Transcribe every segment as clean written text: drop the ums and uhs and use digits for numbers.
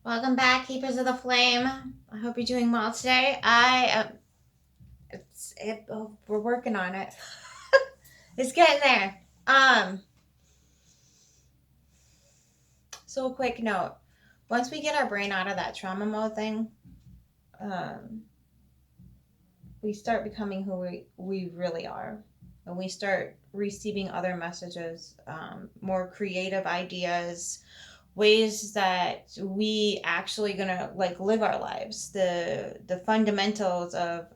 Welcome back, Keepers of the Flame. I hope you're doing well today. We're working on it. It's getting there. So a quick note. Once we get our brain out of that trauma mode thing, um, we start becoming who we really are. And we start receiving other messages, more creative ideas, ways that we actually gonna like live our lives, the fundamentals of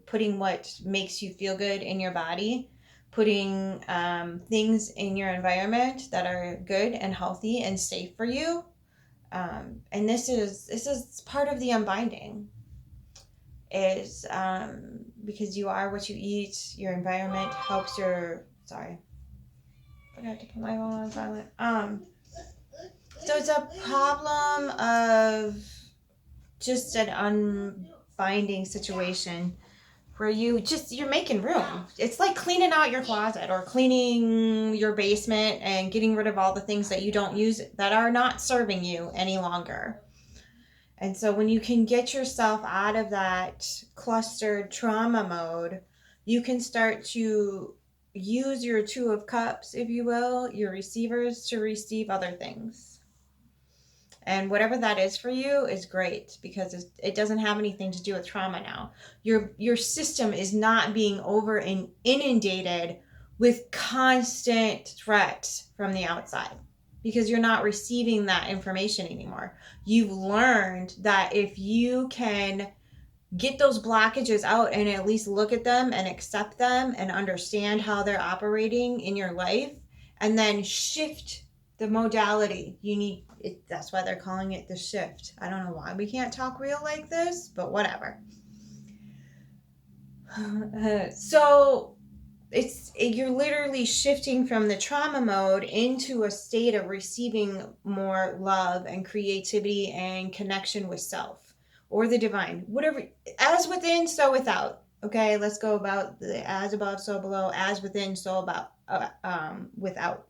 putting what makes you feel good in your body, putting things in your environment that are good and healthy and safe for you. And this is part of the unbinding, is because you are what you eat. Your environment helps your, sorry, I forgot to put my phone on silent. So it's a problem of just an unbinding situation where you're making room. It's like cleaning out your closet or cleaning your basement and getting rid of all the things that you don't use, that are not serving you any longer. And so when you can get yourself out of that clustered trauma mode, you can start to use your Two of Cups, if you will, your receivers, to receive other things. And whatever that is for you is great, because it doesn't have anything to do with trauma now. Your system is not being over and inundated with constant threat from the outside, because you're not receiving that information anymore. You've learned that if you can get those blockages out and at least look at them and accept them and understand how they're operating in your life, and then shift the modality you need. That's why they're calling it the shift. I don't know why we can't talk real like this, but whatever. So you're literally shifting from the trauma mode into a state of receiving more love and creativity and connection with self or the divine, whatever. As within, so without. Okay, let's go about the as above, so below, as within, so about without.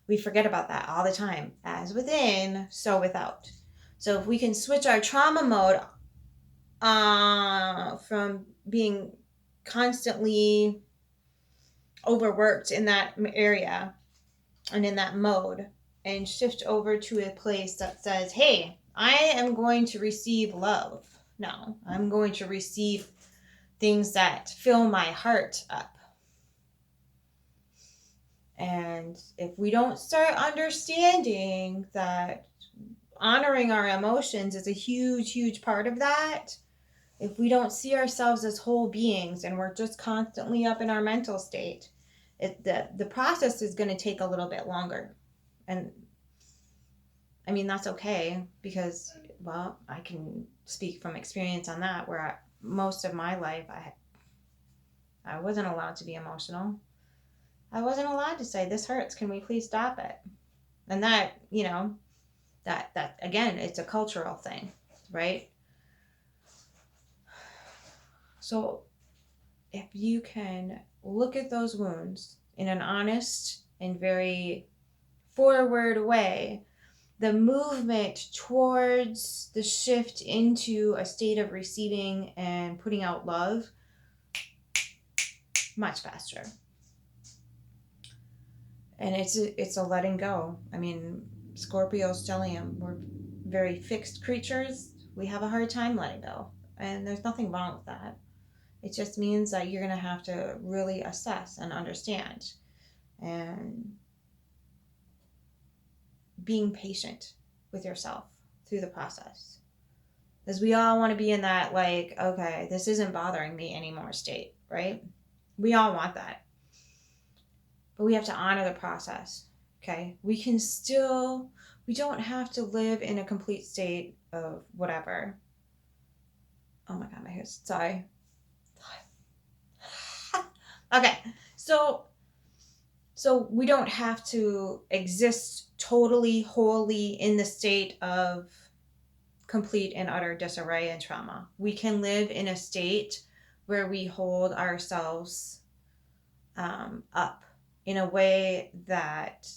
We forget about that all the time. As within, so without. So if we can switch our trauma mode from being constantly overworked in that area and in that mode, and shift over to a place that says, hey, I am going to receive love now. I'm going to receive things that fill my heart up. And if we don't start understanding that honoring our emotions is a huge, huge part of that, if we don't see ourselves as whole beings and we're just constantly up in our mental state, the process is going to take a little bit longer. And I mean, that's okay, because, well, I can speak from experience on that, where most of my life I wasn't allowed to be emotional. I wasn't allowed to say, this hurts, can we please stop it? And that, that again, it's a cultural thing, right? So if you can look at those wounds in an honest and very forward way, the movement towards the shift into a state of receiving and putting out love, much faster. And it's a letting go. I mean, Scorpio's stellium, we're very fixed creatures. We have a hard time letting go. And there's nothing wrong with that. It just means that you're going to have to really assess and understand. And being patient with yourself through the process. Because we all want to be in that, like, okay, this isn't bothering me anymore state, right? We all want that. But we have to honor the process, okay? We don't have to live in a complete state of whatever. Oh my God, my hair's, sorry. Okay, so we don't have to exist totally, wholly in the state of complete and utter disarray and trauma. We can live in a state where we hold ourselves up in a way that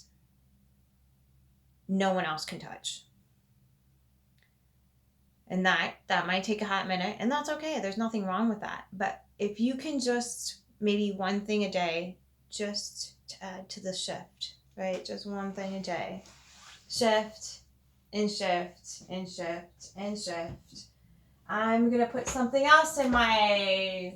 no one else can touch. And that might take a hot minute, and that's okay. There's nothing wrong with that. But if you can just maybe one thing a day, just to add to the shift, right? Just one thing a day. Shift and shift and shift and shift. I'm gonna put something else in my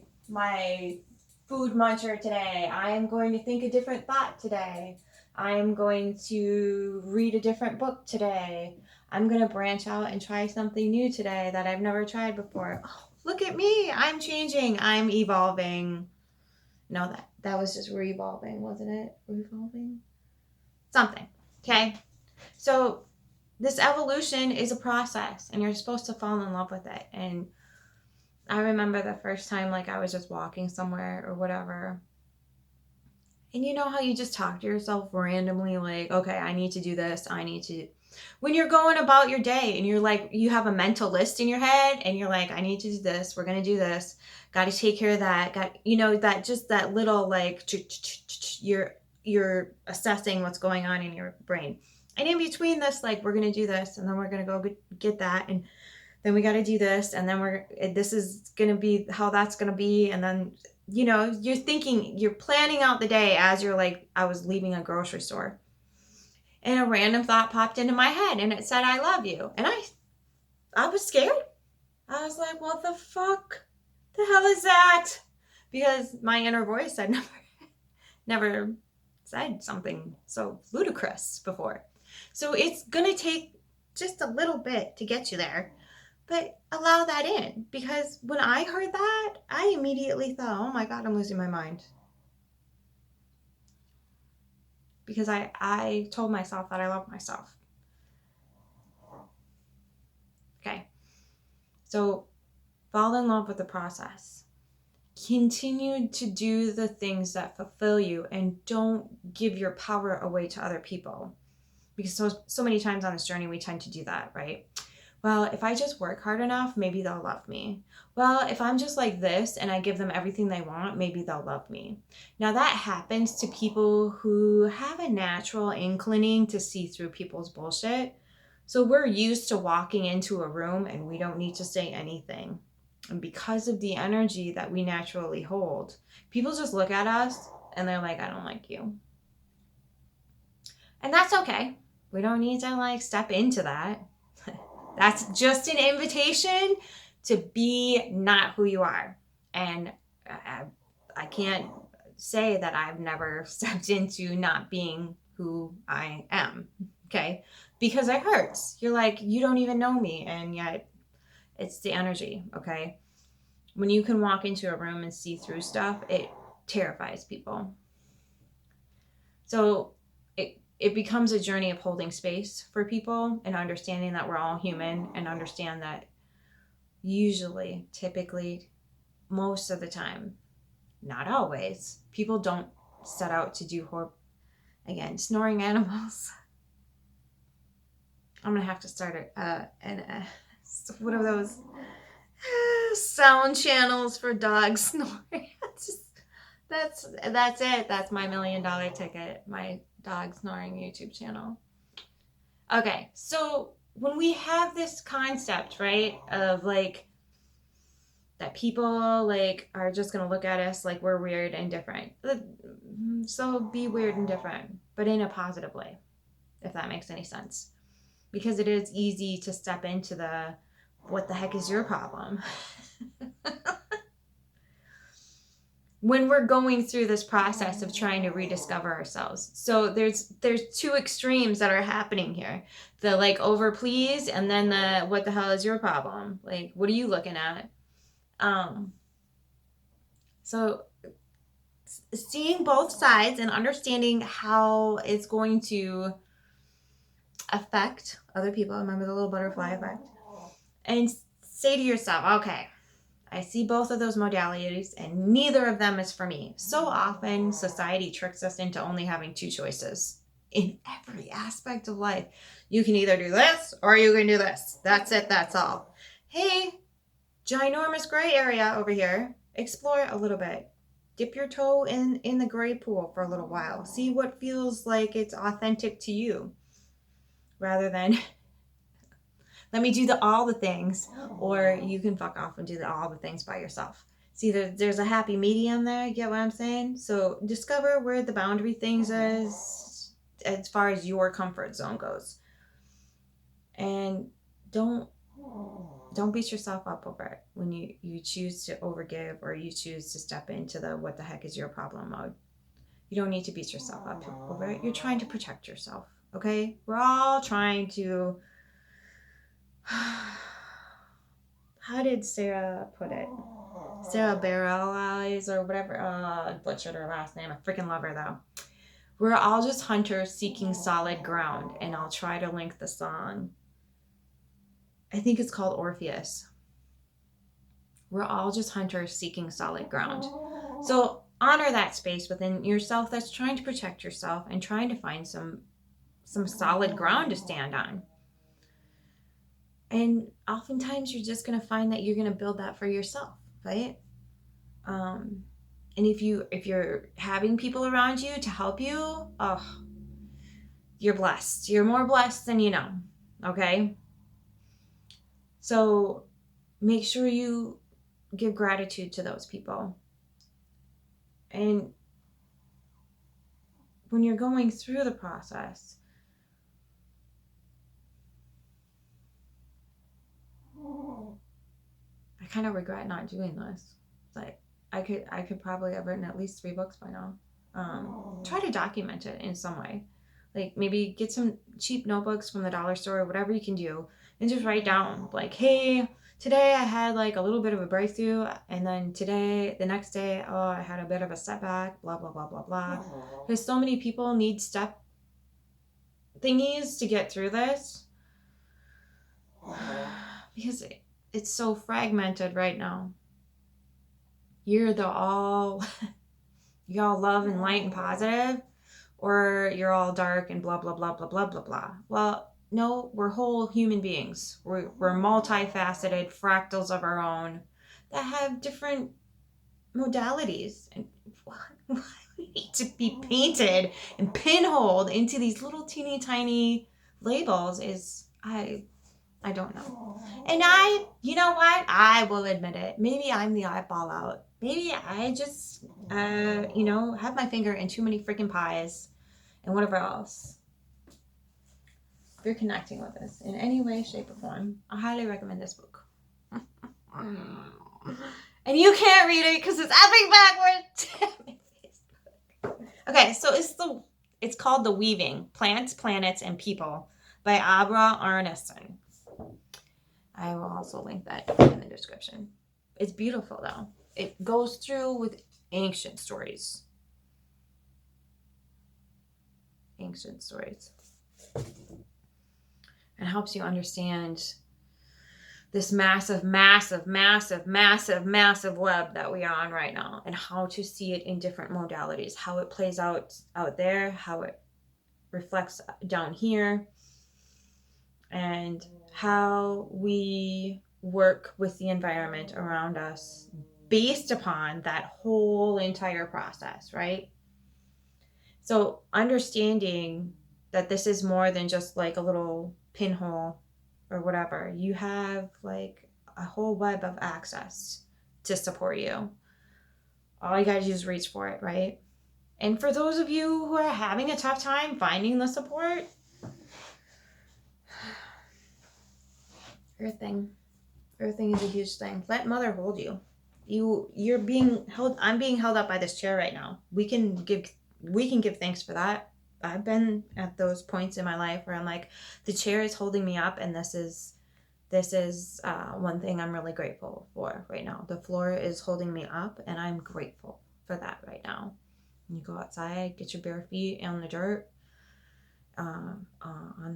food muncher today. I am going to think a different thought today. I am going to read a different book today. I'm going to branch out and try something new today that I've never tried before. Oh, look at me. I'm changing. I'm evolving. No, that was just re-evolving, wasn't it? Revolving? Something. Okay? So this evolution is a process, and you're supposed to fall in love with it. And I remember the first time, like, I was just walking somewhere or whatever. And you know how you just talk to yourself randomly, like, okay, I need to do this. When you're going about your day and you're like, you have a mental list in your head and you're like, I need to do this. We're going to do this. Got to take care of that. That just that little, like, you're assessing what's going on in your brain. And in between this, like, we're going to do this, and then we're going to go get that. And then we got to do this. And then this is going to be how that's going to be. And then, you're thinking, you're planning out the day as you're like, I was leaving a grocery store. And a random thought popped into my head and it said, I love you. And I was scared. I was like, what the fuck? The hell is that? Because my inner voice had never said something so ludicrous before. So it's going to take just a little bit to get you there. But allow that in, because when I heard that, I immediately thought, oh my God, I'm losing my mind. Because I told myself that I love myself. Okay. So fall in love with the process. Continue to do the things that fulfill you, and don't give your power away to other people. Because so many times on this journey, we tend to do that, right? Well, if I just work hard enough, maybe they'll love me. Well, if I'm just like this and I give them everything they want, maybe they'll love me. Now, that happens to people who have a natural inclining to see through people's bullshit. So we're used to walking into a room and we don't need to say anything. And because of the energy that we naturally hold, people just look at us and they're like, I don't like you. And that's okay. We don't need to, like, step into that. That's just an invitation to be not who you are. And I can't say that I've never stepped into not being who I am, okay? Because it hurts. You're like, you don't even know me, and yet it's the energy, okay? When you can walk into a room and see through stuff, it terrifies people. So it becomes a journey of holding space for people and understanding that we're all human, and understand that usually, typically, most of the time, not always, people don't set out to do again, snoring animals. I'm gonna have to start one of those sound channels for dogs snoring. That's it. That's my $1 million ticket. My dog snoring YouTube channel. Okay, so when we have this concept, right, of like that people like are just gonna look at us like we're weird and different. So be weird and different, but in a positive way, if that makes any sense. Because it is easy to step into the, what the heck is your problem? When we're going through this process of trying to rediscover ourselves. So there's two extremes that are happening here. The like over please, and then the what the hell is your problem? Like, what are you looking at? So seeing both sides and understanding how it's going to affect other people. Remember the little butterfly effect? And say to yourself, okay, I see both of those modalities and neither of them is for me. So often society tricks us into only having two choices in every aspect of life. You can either do this or you can do this. That's it. That's all. Hey, ginormous gray area over here. Explore a little bit. Dip your toe in the gray pool for a little while. See what feels like it's authentic to you, rather than Let me do all the things, or you can fuck off and do all the things by yourself. See, there's a happy medium there. You get what I'm saying? So discover where the boundary things is as far as your comfort zone goes. And don't beat yourself up over it when you choose to overgive or you choose to step into the what the heck is your problem mode. You don't need to beat yourself up over it. You're trying to protect yourself, okay? We're all trying to... How did Sara put it? Sara Bareielles or whatever. I butchered her last name. I freaking love her, though. We're all just hunters seeking solid ground. And I'll try to link the song. I think it's called Orpheus. We're all just hunters seeking solid ground. So honor that space within yourself that's trying to protect yourself and trying to find some solid ground to stand on. And oftentimes you're just going to find that you're going to build that for yourself, right? And if you're having people around you to help you, you're blessed. You're more blessed than you know, okay? So make sure you give gratitude to those people. And when you're going through the process, I kind of regret not doing this. Like I could probably have written at least 3 books by now. Try to document it in some way. Like maybe get some cheap notebooks from the dollar store or whatever you can do and just write down like, hey, today I had like a little bit of a breakthrough, and then the next day, I had a bit of a setback, blah, blah, blah, blah, blah. Because so many people need step thingies to get through this. Because it's so fragmented right now. You're all love and light and positive, or you're all dark and blah, blah, blah, blah, blah, blah, blah. Well, no, we're whole human beings. We're multifaceted fractals of our own that have different modalities. And why we need to be painted and pinholed into these little teeny tiny labels is, I don't know. And you know what? I will admit it. Maybe I'm the eyeball out. Maybe I just, have my finger in too many freaking pies and whatever else. If you're connecting with us in any way, shape, or form, I highly recommend this book. And you can't read it because it's effing backwards. Okay, so it's called The Weaving, Plants, Planets, and People by Abrah Arneson. I will also link that in the description. It's beautiful, though. It goes through with ancient stories. And helps you understand this massive, massive, massive, massive, massive web that we are on right now, and how to see it in different modalities, how it plays out there, how it reflects down here, and how we work with the environment around us based upon that whole entire process, right? So understanding that this is more than just like a little pinhole or whatever. You have like a whole web of access to support you. All you gotta do is reach for it, right? And for those of you who are having a tough time finding the support, Earthing is a huge thing. Let Mother hold you. You're being held. I'm being held up by this chair right now. We can give thanks for that. I've been at those points in my life where I'm like, the chair is holding me up, and this is one thing I'm really grateful for right now. The floor is holding me up, and I'm grateful for that right now. You go outside, get your bare feet on the dirt, on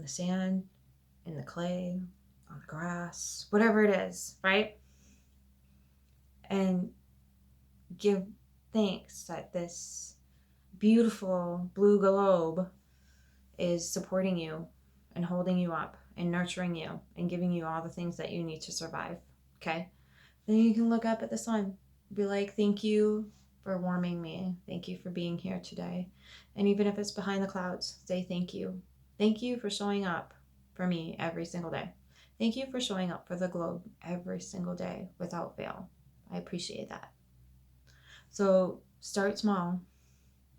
the sand, in the clay, on the grass, whatever it is, right? And give thanks that this beautiful blue globe is supporting you and holding you up and nurturing you and giving you all the things that you need to survive. Okay? Then you can look up at the sun, be like, thank you for warming me. Thank you for being here today. And even if it's behind the clouds, say thank you. Thank you for showing up for me every single day. Thank you for showing up for the globe every single day without fail. I appreciate that. So start small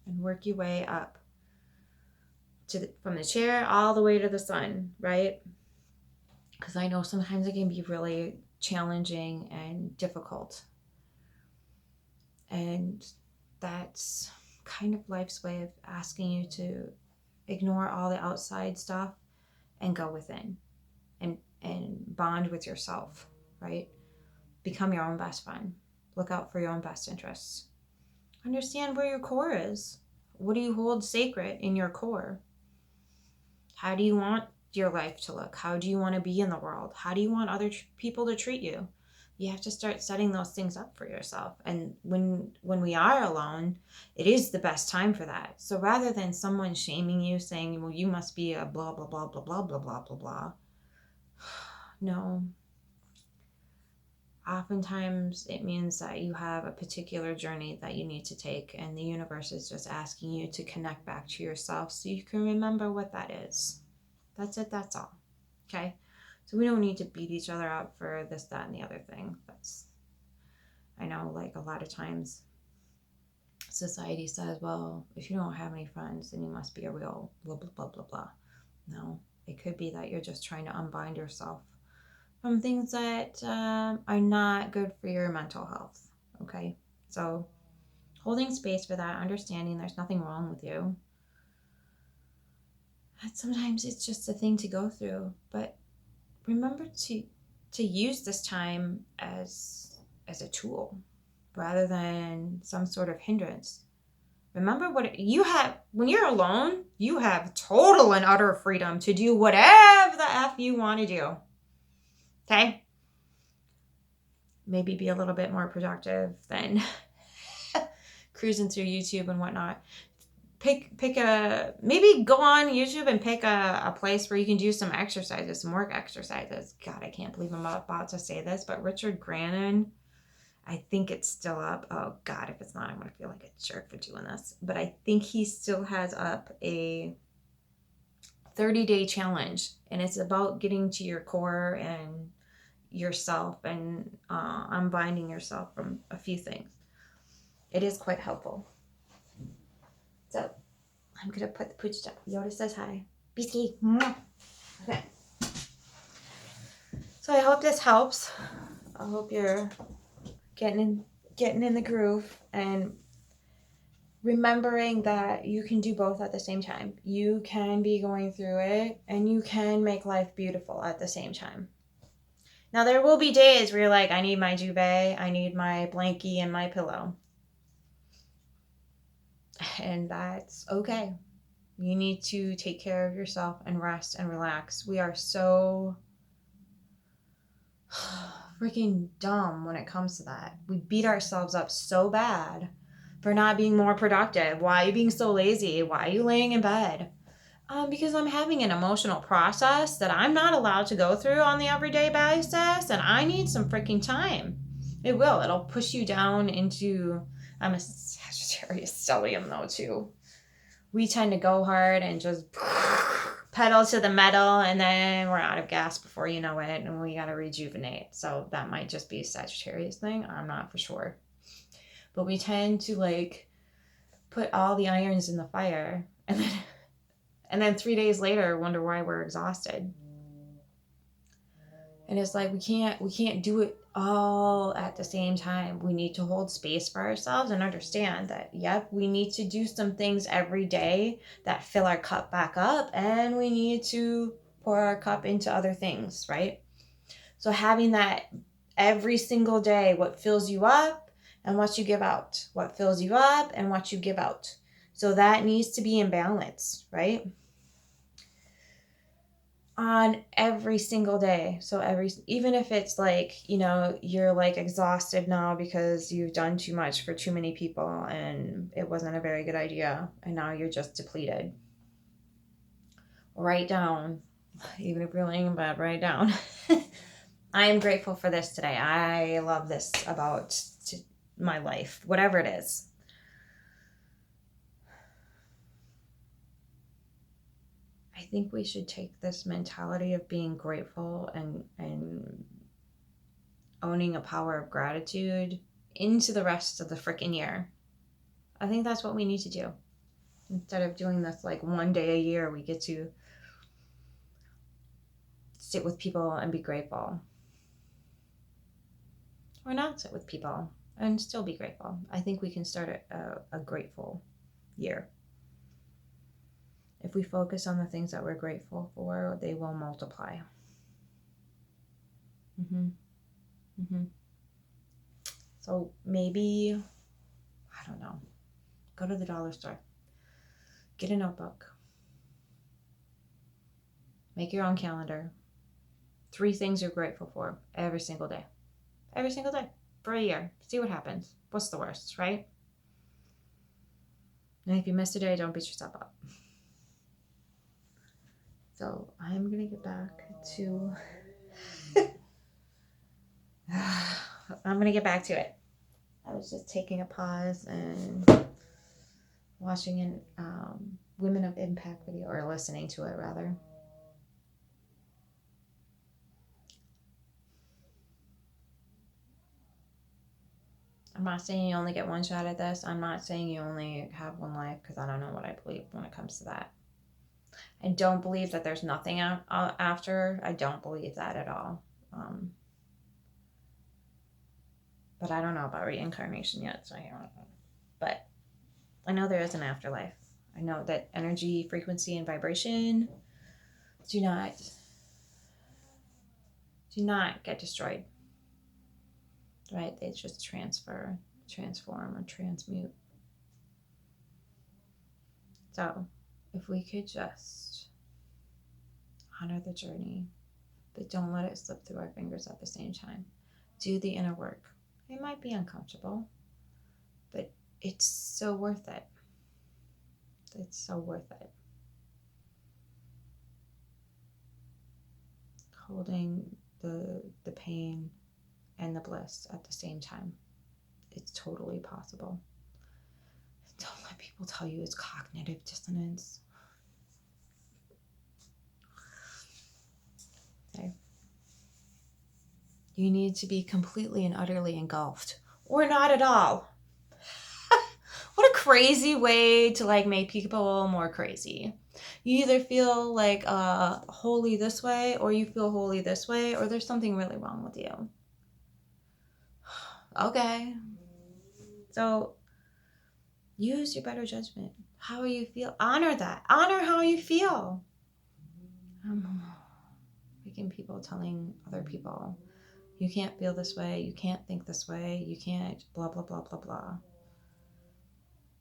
and work your way up from the chair all the way to the sun, right? Because I know sometimes it can be really challenging and difficult. And that's kind of life's way of asking you to ignore all the outside stuff and go within and bond with yourself, right? Become your own best friend. Look out for your own best interests. Understand where your core is. What do you hold sacred in your core? How do you want your life to look? How do you want to be in the world? How do you want other people to treat you? You have to start setting those things up for yourself. And when we are alone, it is the best time for that. So rather than someone shaming you, saying, well, you must be a blah, blah, blah, blah, blah, blah, blah, blah, blah. No. Oftentimes it means that you have a particular journey that you need to take, and the universe is just asking you to connect back to yourself so you can remember what that is. That's it. That's all. Okay? So we don't need to beat each other up for this, that, and the other thing. I know, like, a lot of times society says, well, if you don't have any friends, then you must be a real blah, blah, blah, blah, blah. No, it could be that you're just trying to unbind yourself from things that are not good for your mental health. Okay? So holding space for that, understanding there's nothing wrong with you. And sometimes it's just a thing to go through, but remember to use this time as a tool rather than some sort of hindrance. Remember what you have when you're alone. You have total and utter freedom to do whatever the F you want to do. Okay? Maybe be a little bit more productive than cruising through YouTube and whatnot. Maybe go on YouTube and pick a place where you can do some exercises, some work exercises. God, I can't believe I'm about to say this, but Richard Grannon, I think it's still up. Oh God, if it's not, I'm going to feel like a jerk for doing this. But I think he still has up a 30-day challenge, and it's about getting to your core and yourself and unbinding yourself from a few things. It is quite helpful. So I'm going to put the pooch down. Yoda says hi. Bisky. Okay. So I hope this helps. I hope you're getting in the groove and remembering that you can do both at the same time. You can be going through it and you can make life beautiful at the same time. Now there will be days where you're like, I need my duvet, I need my blankie and my pillow. And that's okay. You need to take care of yourself and rest and relax. We are so freaking dumb when it comes to that. We beat ourselves up so bad for not being more productive. Why are you being so lazy? Why are you laying in bed? Because I'm having an emotional process that I'm not allowed to go through on the everyday basis, and I need some freaking time. It'll push you down into, I'm a Sagittarius stellium though too. We tend to go hard and just pedal to the metal, and then we're out of gas before you know it, and we got to rejuvenate. So that might just be a Sagittarius thing. I'm not for sure. But we tend to like put all the irons in the fire, and then 3 days later wonder why we're exhausted. And it's like we can't do it all at the same time. We need to hold space for ourselves and understand that, yep, we need to do some things every day that fill our cup back up, and we need to pour our cup into other things, right? So having that every single day, what fills you up and what you give out, what fills you up and what you give out. So that needs to be in balance, right? On every single day. So even if it's like, you're like exhausted now because you've done too much for too many people and it wasn't a very good idea and now you're just depleted. Write down, even if you're laying in bed, write down. I am grateful for this today. I love this about my life, whatever it is. I think we should take this mentality of being grateful and owning a power of gratitude into the rest of the freaking year. I think that's what we need to do. Instead of doing this like one day a year, we get to sit with people and be grateful. Or not sit with people and still be grateful. I think we can start a grateful year. If we focus on the things that we're grateful for, they will multiply. So maybe, I don't know, go to the dollar store, get a notebook, make your own calendar. 3 things you're grateful for every single day. Every single day for a year. See what happens. What's the worst, right? And if you miss a day, don't beat yourself up. So I'm going to get back to... I'm going to get back to it. I was just taking a pause and watching an Women of Impact video, or listening to it rather. I'm not saying you only get one shot at this. I'm not saying you only have one life, because I don't know what I believe when it comes to that. I don't believe that there's nothing after. I don't believe that at all. But I don't know about reincarnation yet, so I don't know. But I know there is an afterlife. I know that energy, frequency, and vibration do not get destroyed. Right? They just transfer, transform, or transmute. So if we could just honor the journey, but don't let it slip through our fingers at the same time. Do the inner work. It might be uncomfortable, but it's so worth it. It's so worth it. Holding the pain and the bliss at the same time. It's totally possible. Don't let people tell you it's cognitive dissonance. Okay. You need to be completely and utterly engulfed, or not at all. What a crazy way to like make people more crazy. You either feel like holy this way, or you feel holy this way, or there's something really wrong with you. Okay. So use your better judgment. How you feel. Honor that. Honor how you feel. Freaking people telling other people, you can't feel this way, you can't think this way, you can't blah, blah, blah, blah, blah.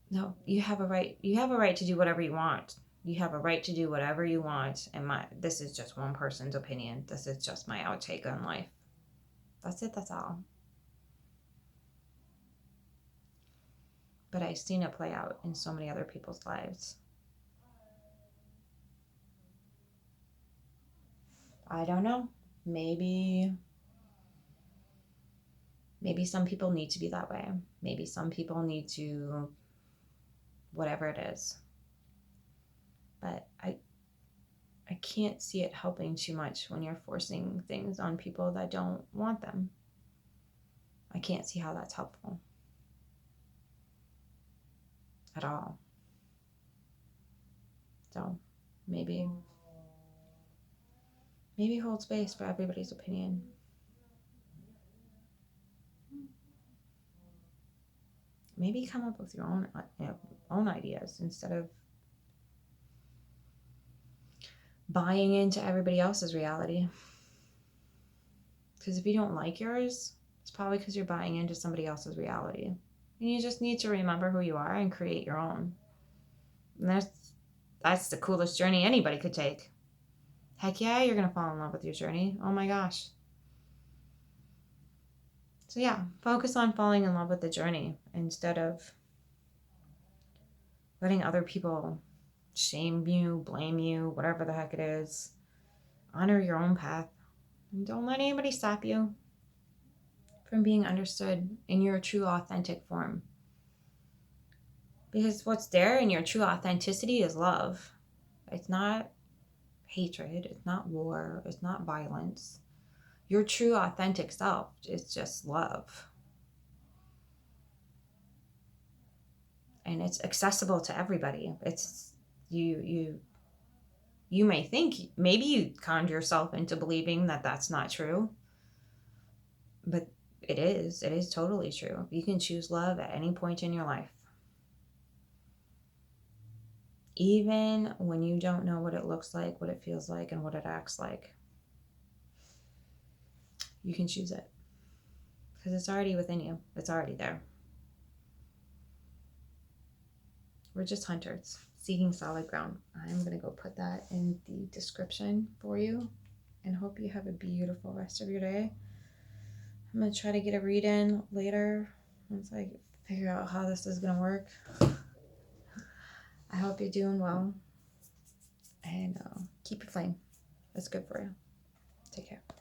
No, you have a right. You have a right to do whatever you want. You have a right to do whatever you want. And this is just one person's opinion. This is just my outtake on life. That's it. That's all. But I've seen it play out in so many other people's lives. I don't know. Maybe some people need to be that way. Maybe some people need to, whatever it is. But I can't see it helping too much when you're forcing things on people that don't want them. I can't see how that's helpful at all. So maybe hold space for everybody's opinion. Maybe come up with your own ideas instead of buying into everybody else's reality. Because if you don't like yours, it's probably because you're buying into somebody else's reality. And you just need to remember who you are and create your own. And that's the coolest journey anybody could take. Heck yeah, you're going to fall in love with your journey. Oh my gosh. So yeah, focus on falling in love with the journey instead of letting other people shame you, blame you, whatever the heck it is. Honor your own path. And don't let anybody stop you from being understood in your true authentic form. Because what's there in your true authenticity is love. It's not hatred. It's not war. It's not violence. Your true, authentic self is just love. And it's accessible to everybody. It's you may think, maybe you conned yourself into believing that that's not true, but it is totally true. You can choose love at any point in your life, even when you don't know what it looks like, what it feels like, and what it acts like. You can choose it because it's already within you. It's already there. We're just hunters seeking solid ground. I'm going to go put that in the description for you and hope you have a beautiful rest of your day. I'm going to try to get a read in later once I figure out how this is going to work. I hope you're doing well and keep your flame. It's good for you.